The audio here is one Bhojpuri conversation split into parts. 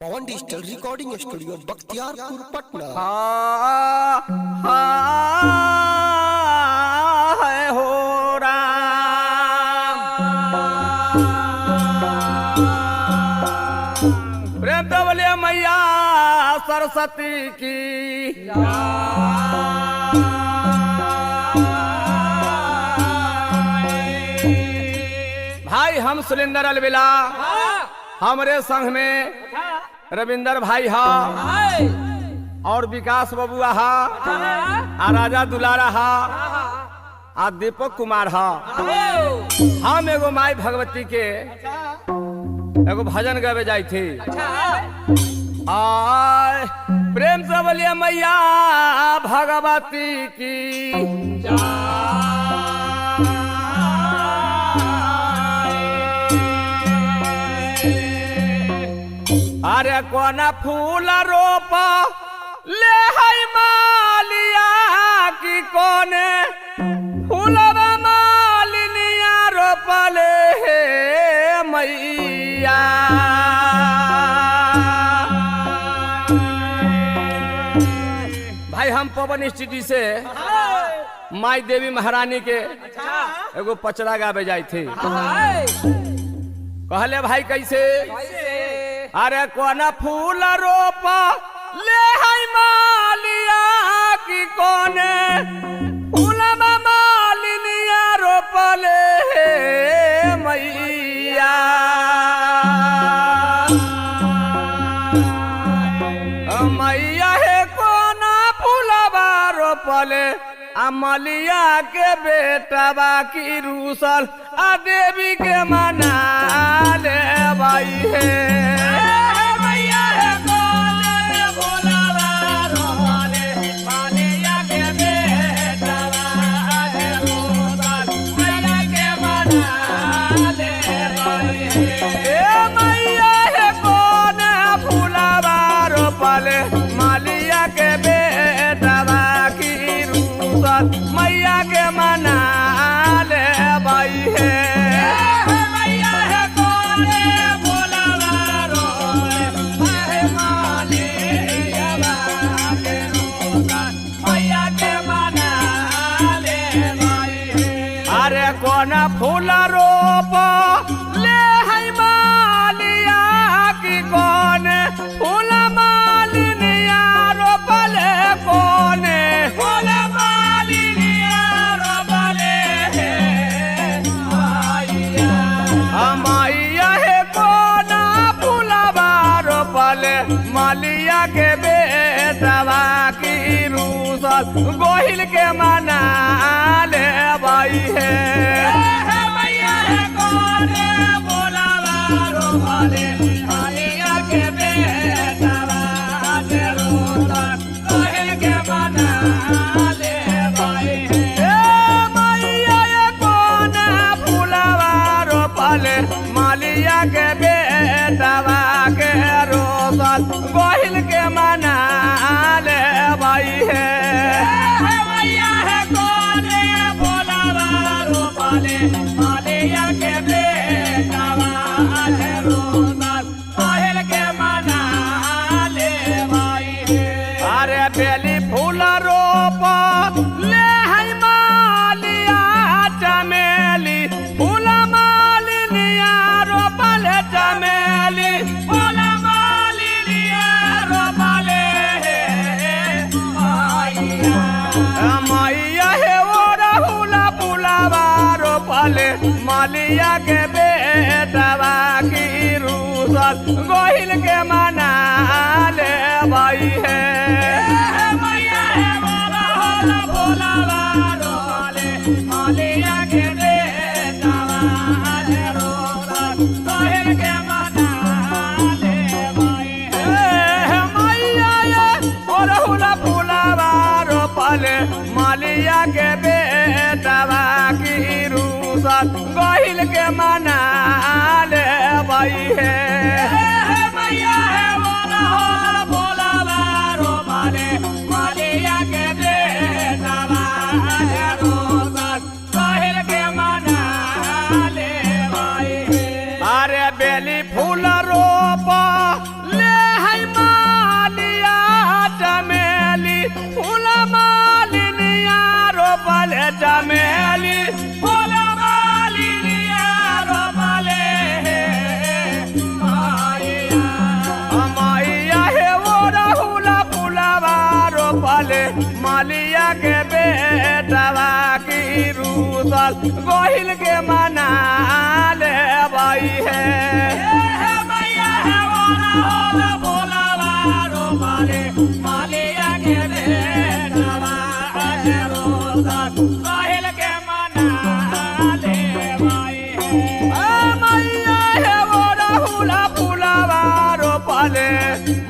पवन digital recording studio Bakhtiyarpur Patna. है हो राम प्रेम तो बोलिए मैया सरस्वती की भाई हम सुलिंदर अलविला हमरे संघ में रविंदर भाई हा और विकास बबुआ हा आ राजा दुलारा हा आ दीपक कुमार हा। हम एगो माई भगवती के एगो भजन गावे जाई थी। आय प्रेम से बोलिए मैया भगवती की अरे कोना फूल रोप ले है मालिया की कोने फूलवा मालिनिया रोपले हे मैया। भाई हम पवन स्टूडियो से माई देवी महारानी के एगो पचरा गावे जाई थी। कहले भाई कैसे अरे कोना फूल रोप ले है मालिया की कोने फूलवा मालिनिया रोपले हे मैया। मैया हे कोना फूलवा रोपले अमलिया के बेटवा की रूसल आ देवी के मना ले भाई है। मालिया के बेटवा की रूसल मैया के मना ले भाई है। मैया है कोने बोलावा रोए मालिया के रूसल मैया के मना ले भाई है। अरे कोना फूल रोप ले है मालिया की कोने फूल मालिया के बेटवा की रूसल गोहिल के मना ले भाई है। मैया है कोने बोलावा रोले मालिया के बेटवा के रूसल गोहिल के मना ले भाई है। मैया है कोने फूलवा रोपले मालिया के बेटवा के गोहिल के मना ले भाई है। मैया है कोने बोलावा रोपले मालिया के बेटवा के रूसल गोहिल के मना ले भाई है। अरे बेली फूल रोप ले है मालिया चमेली फूल मालिनिया रोपले चमेली मालिया के बेटवा की रूसल गोहिल के मना ले भाई है। मैया है बोलावा रोले मालिया के बेटवा के रूसल गोहिल के मना ले भाई है। मैया है बोलावा रोपले मालिया के बेटवा की गोहिल के मना ले भाई है। मैया है बोलावा रोपले मालिया के बेटवा के रूसल गोहिल के मना ले भाई है। अरे बेली फूल रोप ले रोपले मलिया के बेटवा की रूसल गोहिल के मना ले भाई है मैया है वाला भोलावा रोपले मलिया के बेटवा के रूसल गोहिल के मना ले भाई है मैया है वाला हुला फुलावा रोपले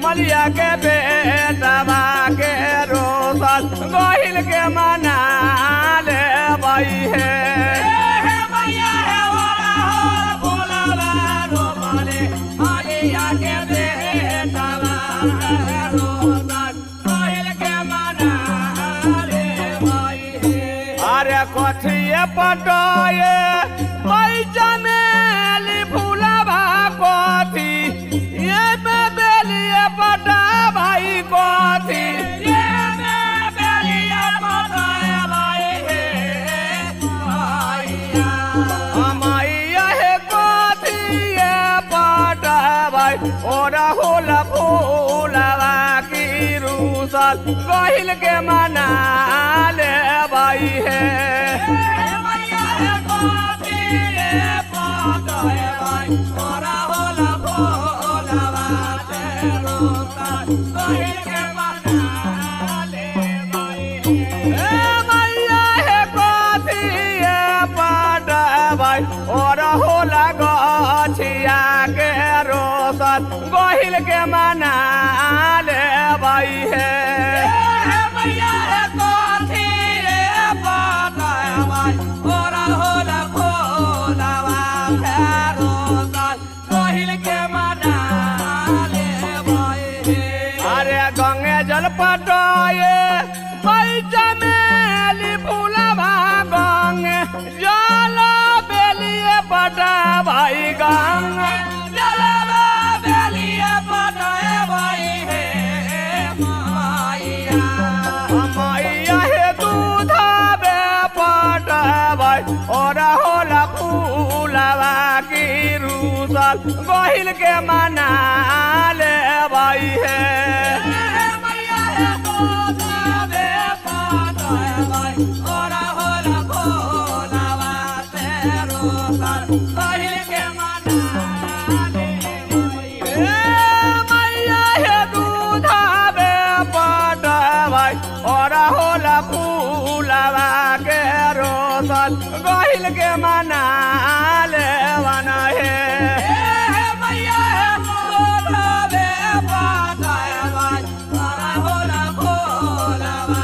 मलिया के बेटवा के रोसल गोहिल के मना ले भाई है मैया है वाला भोलावा रोपले मलिया के बेटवा के रूसल गोहिल के मना ले भाई है अरे कथिए पटोए पैसा मेली फूलवा कथी ये में बेलिए पटा भाई कथी ये मैं बेलिया पटाए भाई है मैया मैया है कथी ये पटा भाई ओरा होला फूलवा की रूसल गहिल के मना ले भाई है मैया है कोठी ये पटाए भाई ओरा होला भोलावा तेरोता कोई के मना ले भाई है मैया है कथी ये पटा भाई ओरा होला गछिया के रोसल गहिल के मना ले भाई है मैया है कोठी ये पटाए भाई ओरा होला भोलावा तेरोता कोई के मना ले भाई है अरे गंगे जल पटोए पैसा मेली फूलवा गंगे जल बेलिए पटा भाई गंगे जलवा बेलिया पटाए भाई है मैया मैया है दूध बे पटा भाई और होला फूलवा की रूसल गहिल के मना ले भाई है मैया है कोठा बे पटाए भाई ओरा होला भोलावा तेरोता कोई के मना ले भाई मैया है दूध बे पटा भाई और होला फूलवा के रोसल गहिल के मना ले बना है मैया है कोठा बे पटाए भाई ओरा होला भोलावा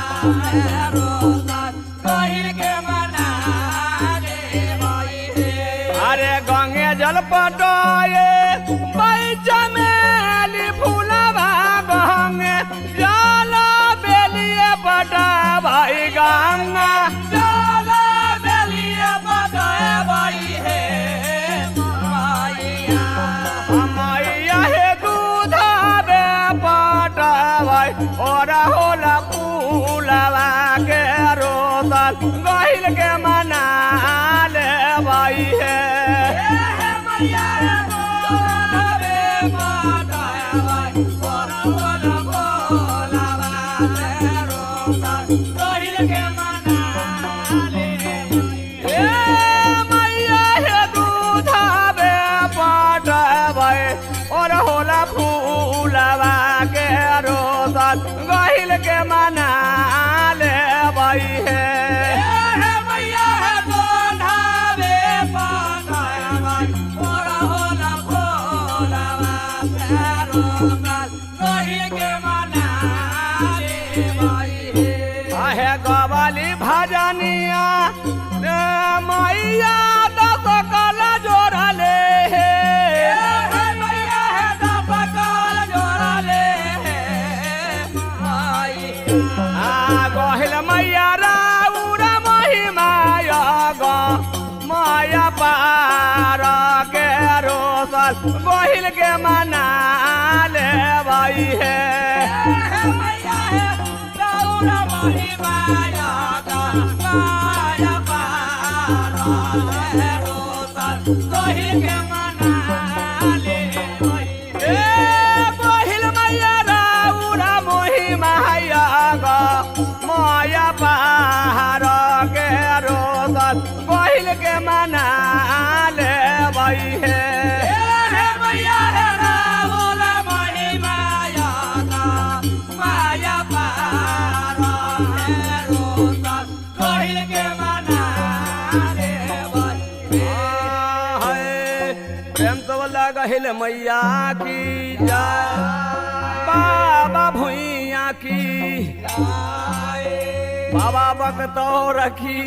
तेरोता कोई के मना ले भाई है अरे गंगे जल पटोए पैसा मेली फूलवा गंगे जल बेलिए पटा भाई गंगा जाला बेलिया पटाए भाई है मैया मैया है दूध बे पटा भाई और होला फूलवा के रोसल गहिल के मना ले भाई है मैया है कोठा बे पटाए भाई ओरा होला भोलावा तेरोता कोई के मना ले मैया है दूध बे पटा भाई और होला फूलवा के रोसल गहिल के मना ले भाई है मैया है कोठा बे पटाए भाई ओरा होला भोलावा तेरोता कोई के मना ले भाई है आहे गवाली भजनिया मैया दस कल जोड़ले मैया है दपकाल जोड़ा ले माई गहिल मैया राउरा महिमाया माया पार के रोसल गहिल के मना ले भाई है मैया है गौरा मोही माया का माया पारा है रोसल कोही के मना ले ए गहिल मैया राउरा महिमाया प्रेम तो लगहिल मैया की जय बाबा भुइया की बाबा बकतो रखी